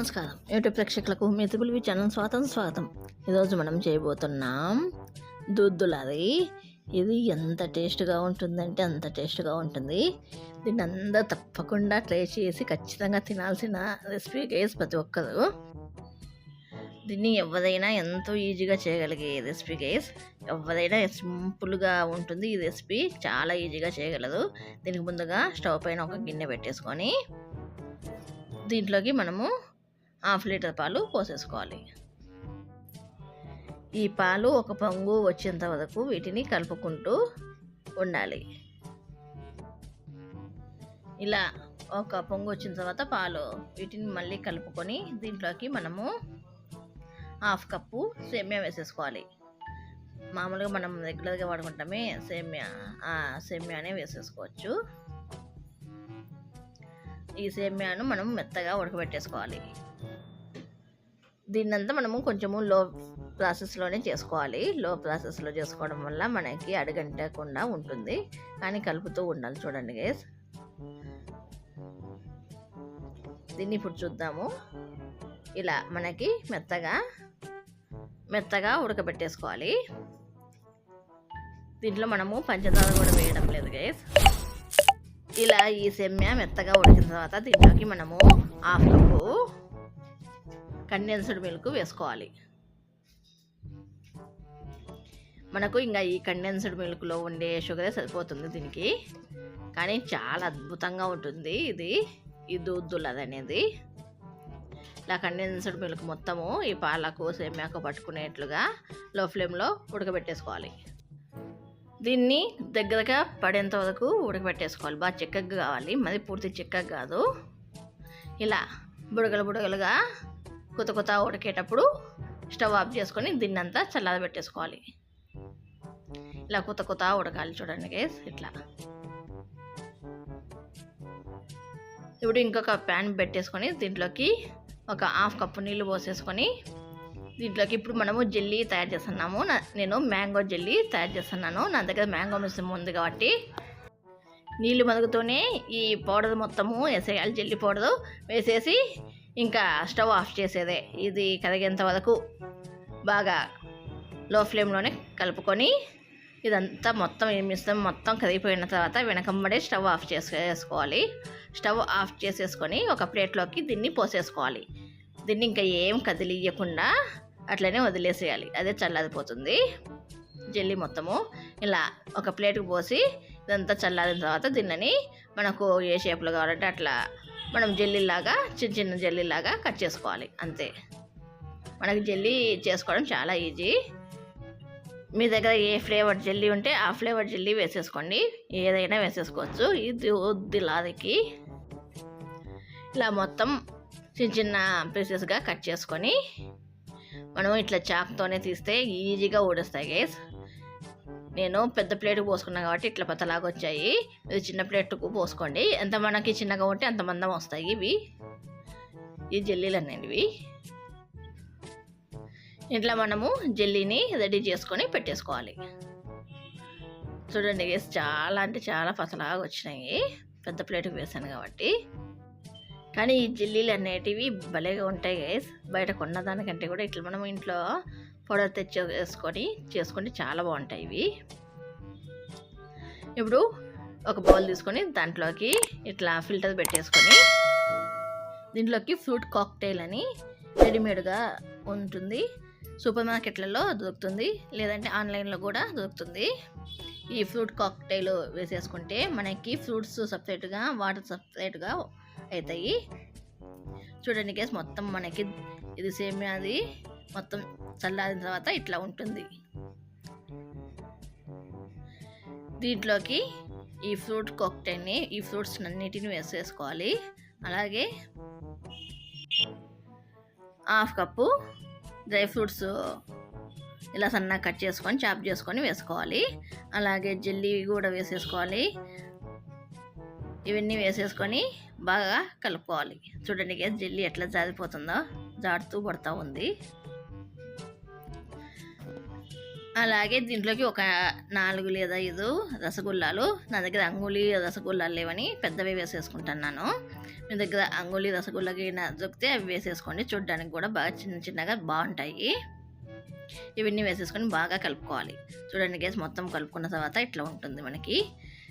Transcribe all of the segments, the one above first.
నమస్కారం యూట్యూబ్ ప్రేక్షకులకు మీ triple channel స్వాగతం. ఈరోజు మనం చేయబోతున్నాం దూద్దులది. ఇది ఎంత టేస్ట్గా ఉంటుందంటే అంత టేస్ట్గా ఉంటుంది. దీన్ని అందరూ తప్పకుండా ట్రై చేసి ఖచ్చితంగా తినాల్సిన రెసిపీ గైస్. ప్రతి ఒక్కరు దీన్ని ఎవరైనా ఎంతో ఈజీగా చేయగలిగే రెసిపీ గైస్. ఎవరైనా సింపుల్గా ఉంటుంది ఈ రెసిపీ, చాలా ఈజీగా చేయగలరు. దీనికి ముందుగా స్టవ్ పైన ఒక గిన్నె పెట్టేసుకొని దీంట్లోకి మనము 1/2 లీటర్ పాలు పోసేసుకోవాలి. ఈ పాలు ఒక పొంగు వచ్చేంత వరకు వీటిని కలుపుకుంటూ ఉండాలి. ఇలా ఒక పొంగు వచ్చిన తర్వాత పాలు వీటిని మళ్ళీ కలుపుకొని దీంట్లోకి మనము 1/2 కప్పు సేమియా వేసేసుకోవాలి. మామూలుగా మనం రెగ్యులర్గా వాడుకుంటామే సేమియానే వేసేసుకోవచ్చు. ఈ సేమియాను మనం మెత్తగా ఉడకబెట్టేసుకోవాలి. దీన్నంతా మనము కొంచెము లో ప్రాసెస్లోనే చేసుకోవాలి. లో ప్రాసెస్లో చేసుకోవడం వల్ల మనకి అడుగంటకుండా ఉంటుంది, కానీ కలుపుతూ ఉండాలి. చూడండి గైస్, దీన్ని ఇప్పుడు చూద్దాము. ఇలా మనకి మెత్తగా ఉడకబెట్టేసుకోవాలి. దీంట్లో మనము పంచదార కూడా వేయడం లేదు గైస్. ఇలా ఈ సేమియా మెత్తగా ఉడికిన తర్వాత దీంట్లోకి మనము 1/2 కప్పు కండెన్స్డ్ మిల్క్ వేసుకోవాలి. మనకు ఇంకా ఈ కండెన్స్డ్ మిల్క్లో ఉండే షుగరే సరిపోతుంది దీనికి, కానీ చాలా అద్భుతంగా ఉంటుంది ఈ దూద్దులది అనేది. ఇలా కండెన్స్డ్ మిల్క్ మొత్తము ఈ పాలకు సేమియాకు పట్టుకునేట్లుగా లో ఫ్లేమ్లో ఉడకబెట్టేసుకోవాలి. దీన్ని దగ్గరగా పడేంత వరకు ఉడకబెట్టేసుకోవాలి. బాగా చిక్కగా కావాలి, మరి పూర్తి చిక్కగా కాదు. ఇలా బుడగలుగా కొత్త ఉడికేటప్పుడు స్టవ్ ఆఫ్ చేసుకొని దీన్ని అంతా చల్లారబెట్టేసుకోవాలి. ఇలా కొత్త ఉడకాలి. చూడండి గైస్, ఇట్లా. ఇప్పుడు ఇంకొక ప్యాన్ పెట్టేసుకొని దీంట్లోకి ఒక 1/2 కప్పు నీళ్ళు పోసేసుకొని దీంట్లోకి ఇప్పుడు మనము జెల్లీ తయారు చేస్తున్నాము. నేను మ్యాంగో జెల్లీ తయారు చేస్తున్నాను. నా దగ్గర మ్యాంగో మిశ్రమం ఉంది కాబట్టి నీళ్ళు మరుగుతూనే ఈ పౌడర్ మొత్తము వేసేయాలి. జెల్లీ పౌడరు వేసేసి ఇంకా స్టవ్ ఆఫ్ చేసేదే. ఇది కరిగేంత వరకు బాగా లో ఫ్లేమ్లోనే కలుపుకొని ఇదంతా మొత్తం ఈ మిశ్రమం మొత్తం కరిగిపోయిన తర్వాత వెనకంబడే స్టవ్ ఆఫ్ చేసుకోవాలి. స్టవ్ ఆఫ్ చేసేసుకొని ఒక ప్లేట్లోకి దీన్ని పోసేసుకోవాలి. దీన్ని ఇంకా ఏం కదిలియకుండా అట్లనే వదిలేసేయాలి. అదే చల్లారిపోతుంది జెల్లీ మొత్తము. ఇలా ఒక ప్లేట్కి పోసి ఇదంతా చల్లారిన తర్వాత దీన్ని మనకు ఏ షేప్లో కావాలంటే అట్లా మనం జెల్లీలాగా చిన్న జెల్లీలాగా కట్ చేసుకోవాలి. అంతే. మనకి జెల్లీ చేసుకోవడం చాలా ఈజీ. మీ దగ్గర ఏ ఫ్లేవర్ జెల్లీ ఉంటే ఆ ఫ్లేవర్ జెల్లీ వేసేసుకోండి, ఏదైనా వేసేసుకోవచ్చు. ఇది ఉద్దిలాదికి ఇలా మొత్తం చిన్న పీసెస్గా కట్ చేసుకొని మనం ఇట్లా చాక్తోనే తీస్తే ఈజీగా ఊడొస్తాయి గైస్. నేను పెద్ద ప్లేట్కి పోసుకున్నాను కాబట్టి ఇట్లా పతలాగా వచ్చాయి. ఇది చిన్న ప్లేట్కు పోసుకోండి. ఎంత మనకి చిన్నగా ఉంటే అంత మందం వస్తాయి ఈ జెల్లీలు అనేవి. ఇట్లా మనము జెల్లీని రెడీ చేసుకొని పెట్టేసుకోవాలి. చూడండి గైస్, చాలా అంటే చాలా పతలాగా వచ్చినాయి. పెద్ద ప్లేట్కి వేసాను కాబట్టి. కానీ ఈ జెల్లీలు అనేటివి భలేగా ఉంటాయి గైస్. బయట కొన్నదానికంటే కూడా ఇట్లా మనం ఇంట్లో పౌడర్ చేసుకొని చాలా బాగుంటాయి ఇవి. ఇప్పుడు ఒక బౌల్ తీసుకొని దాంట్లోకి ఇట్లా ఫిల్టర్ పెట్టేసుకొని దీంట్లోకి ఫ్రూట్ కాక్టైల్ అని రెడీమేడ్గా ఉంటుంది. సూపర్ మార్కెట్లలో దొరుకుతుంది, లేదంటే ఆన్లైన్లో కూడా దొరుకుతుంది. ఈ ఫ్రూట్ కాక్టైల్ వేసేసుకుంటే మనకి ఫ్రూట్స్ సపరేట్గా వాటర్ సపరేట్గా అవుతాయి. చూడండి గైస్, మొత్తం మనకి ఇది సేమియాది మొత్తం చల్లారిన తర్వాత ఇట్లా ఉంటుంది. దీంట్లోకి ఈ ఫ్రూట్ కాక్టైల్ని ఈ ఫ్రూట్స్ అన్నిటిని వేసేసుకోవాలి. అలాగే 1/2 కప్పు డ్రై ఫ్రూట్స్ ఇలా సన్నగా కట్ చేసుకొని చాప్ చేసుకొని వేసుకోవాలి. అలాగే జెల్లీ కూడా వేసేసుకోవాలి. ఇవన్నీ వేసేసుకొని బాగా కలుపుకోవాలి. చూడండి గైస్, జెల్లీ ఎట్లా జారిపోతుందో, జారుతూ పడుతూ ఉంది. అలాగే దీంట్లోకి ఒక 4 లేదా 5 రసగుల్లాలు, నా దగ్గర అంగుళి రసగుల్లాలు లేవని పెద్దవి వేసేసుకుంటున్నాను. మీ దగ్గర అంగుళి రసగుల్లకి దొరికితే అవి వేసేసుకోండి, చూడడానికి కూడా బాగా చిన్న చిన్నగా బాగుంటాయి. ఇవన్నీ వేసేసుకొని బాగా కలుపుకోవాలి. చూడండి గైస్, మొత్తం కలుపుకున్న తర్వాత ఇట్లా ఉంటుంది మనకి.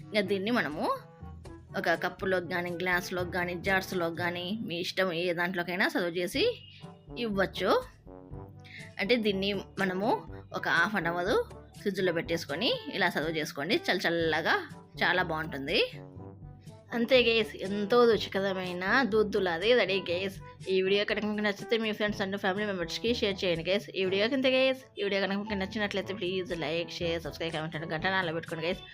ఇంకా దీన్ని మనము ఒక కప్పులోకి కానీ, గ్లాసులోకి కానీ, జార్స్లోకి కానీ, మీ ఇష్టం ఏ దాంట్లోకైనా సర్వ్ చేసి ఇవ్వచ్చు. అంటే దీన్ని మనము ఒక హాఫ్ అన్ అవర్ ఫ్రిడ్జ్లో పెట్టేసుకొని ఇలా సర్వ్ చేసుకోండి. చల్లగా చాలా బాగుంటుంది. అంతే గైస్, ఎంతో రుచికరమైన దూద్దులాది రెడీ గైస్. ఈ వీడియో కనుక మీకు నచ్చితే మీ ఫ్రెండ్స్ అండ్ ఫ్యామిలీ మెంబర్స్కి షేర్ చేయండి గైస్. ఈ వీడియో కింద గైస్, ఈ వీడియో కనుక మీకు నచ్చినట్లయితే please like, share, subscribe, comment గంట అలా పెట్టుకోండి గైస్.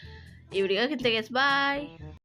ఈ వీడియో కింద గైస్, బాయ్.